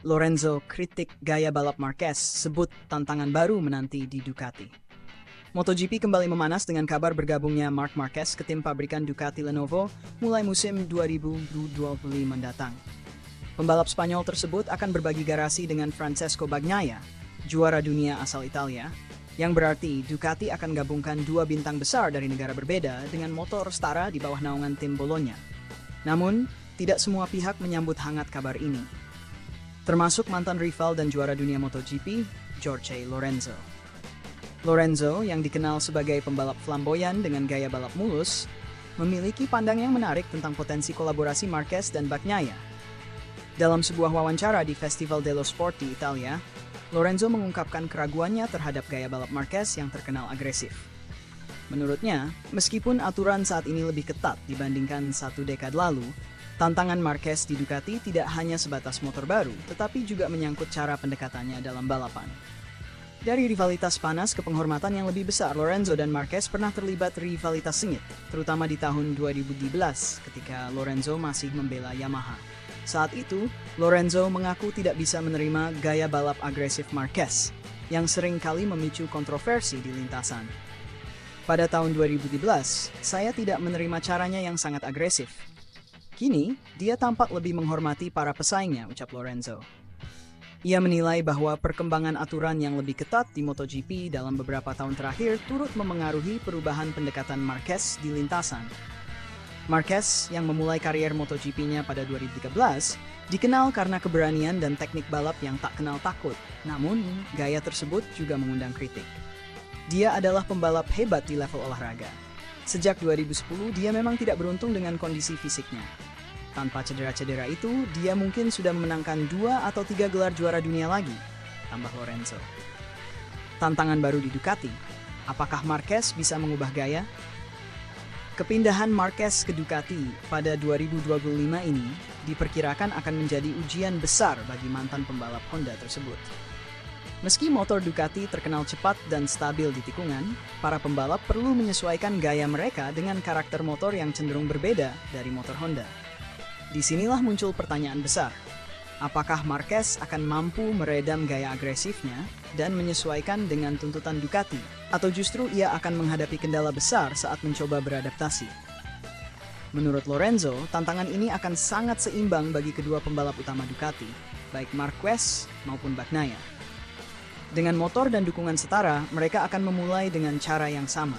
Lorenzo kritik gaya balap Marquez, sebut tantangan baru menanti di Ducati. MotoGP kembali memanas dengan kabar bergabungnya Marc Marquez ke tim pabrikan Ducati Lenovo mulai musim 2025 mendatang. Pembalap Spanyol tersebut akan berbagi garasi dengan Francesco Bagnaia, juara dunia asal Italia, yang berarti Ducati akan gabungkan dua bintang besar dari negara berbeda dengan motor setara di bawah naungan tim Bologna. Namun, tidak semua pihak menyambut hangat kabar ini, termasuk mantan rival dan juara dunia MotoGP, Jorge Lorenzo. Lorenzo, yang dikenal sebagai pembalap flamboyan dengan gaya balap mulus, memiliki pandang yang menarik tentang potensi kolaborasi Marquez dan Bagnaia. Dalam sebuah wawancara di Festival dello Sport di Italia, Lorenzo mengungkapkan keraguannya terhadap gaya balap Marquez yang terkenal agresif. Menurutnya, meskipun aturan saat ini lebih ketat dibandingkan satu dekade lalu, tantangan Marquez di Ducati tidak hanya sebatas motor baru, tetapi juga menyangkut cara pendekatannya dalam balapan. Dari rivalitas panas ke penghormatan yang lebih besar, Lorenzo dan Marquez pernah terlibat rivalitas sengit, terutama di tahun 2012 ketika Lorenzo masih membela Yamaha. Saat itu, Lorenzo mengaku tidak bisa menerima gaya balap agresif Marquez, yang sering kali memicu kontroversi di lintasan. Pada tahun 2017, saya tidak menerima caranya yang sangat agresif. Kini, dia tampak lebih menghormati para pesaingnya, ucap Lorenzo. Ia menilai bahwa perkembangan aturan yang lebih ketat di MotoGP dalam beberapa tahun terakhir turut memengaruhi perubahan pendekatan Marquez di lintasan. Marquez, yang memulai karier MotoGP-nya pada 2013, dikenal karena keberanian dan teknik balap yang tak kenal takut. Namun, gaya tersebut juga mengundang kritik. Dia adalah pembalap hebat di level olahraga. Sejak 2010, dia memang tidak beruntung dengan kondisi fisiknya. Tanpa cedera-cedera itu, dia mungkin sudah memenangkan 2 atau 3 gelar juara dunia lagi, tambah Lorenzo. Tantangan baru di Ducati, apakah Marquez bisa mengubah gaya? Kepindahan Marquez ke Ducati pada 2025 ini diperkirakan akan menjadi ujian besar bagi mantan pembalap Honda tersebut. Meski motor Ducati terkenal cepat dan stabil di tikungan, para pembalap perlu menyesuaikan gaya mereka dengan karakter motor yang cenderung berbeda dari motor Honda. Disinilah muncul pertanyaan besar. Apakah Marquez akan mampu meredam gaya agresifnya dan menyesuaikan dengan tuntutan Ducati? Atau justru ia akan menghadapi kendala besar saat mencoba beradaptasi? Menurut Lorenzo, tantangan ini akan sangat seimbang bagi kedua pembalap utama Ducati, baik Marquez maupun Bagnaia. Dengan motor dan dukungan setara, mereka akan memulai dengan cara yang sama.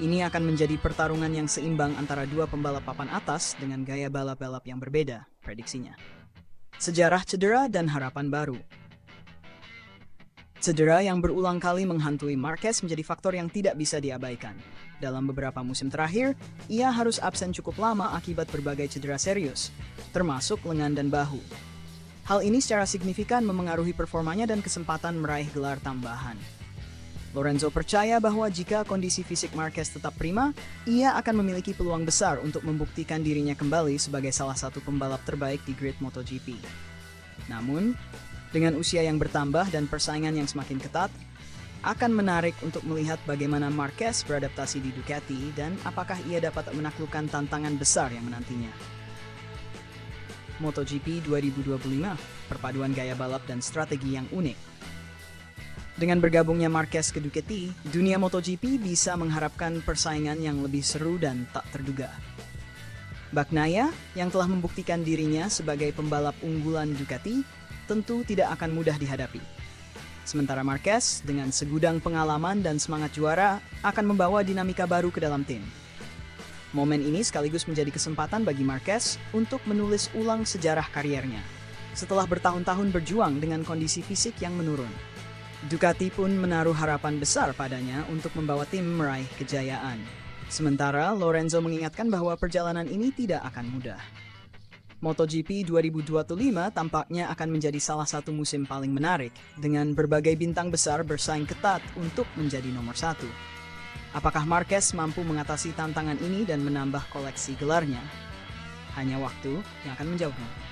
Ini akan menjadi pertarungan yang seimbang antara dua pembalap papan atas dengan gaya balap-balap yang berbeda, prediksinya. Sejarah cedera dan harapan baru. Cedera yang berulang kali menghantui Marquez menjadi faktor yang tidak bisa diabaikan. Dalam beberapa musim terakhir, ia harus absen cukup lama akibat berbagai cedera serius, termasuk lengan dan bahu. Hal ini secara signifikan memengaruhi performanya dan kesempatan meraih gelar tambahan. Lorenzo percaya bahwa jika kondisi fisik Marquez tetap prima, ia akan memiliki peluang besar untuk membuktikan dirinya kembali sebagai salah satu pembalap terbaik di grid MotoGP. Namun, dengan usia yang bertambah dan persaingan yang semakin ketat, akan menarik untuk melihat bagaimana Marquez beradaptasi di Ducati dan apakah ia dapat menaklukkan tantangan besar yang menantinya. MotoGP 2025, perpaduan gaya balap dan strategi yang unik. Dengan bergabungnya Marquez ke Ducati, dunia MotoGP bisa mengharapkan persaingan yang lebih seru dan tak terduga. Bagnaia, yang telah membuktikan dirinya sebagai pembalap unggulan Ducati, tentu tidak akan mudah dihadapi. Sementara Marquez, dengan segudang pengalaman dan semangat juara, akan membawa dinamika baru ke dalam tim. Momen ini sekaligus menjadi kesempatan bagi Marquez untuk menulis ulang sejarah kariernya, setelah bertahun-tahun berjuang dengan kondisi fisik yang menurun. Ducati pun menaruh harapan besar padanya untuk membawa tim meraih kejayaan. Sementara Lorenzo mengingatkan bahwa perjalanan ini tidak akan mudah. MotoGP 2025 tampaknya akan menjadi salah satu musim paling menarik, dengan berbagai bintang besar bersaing ketat untuk menjadi nomor 1. Apakah Marquez mampu mengatasi tantangan ini dan menambah koleksi gelarnya? Hanya waktu yang akan menjawabnya.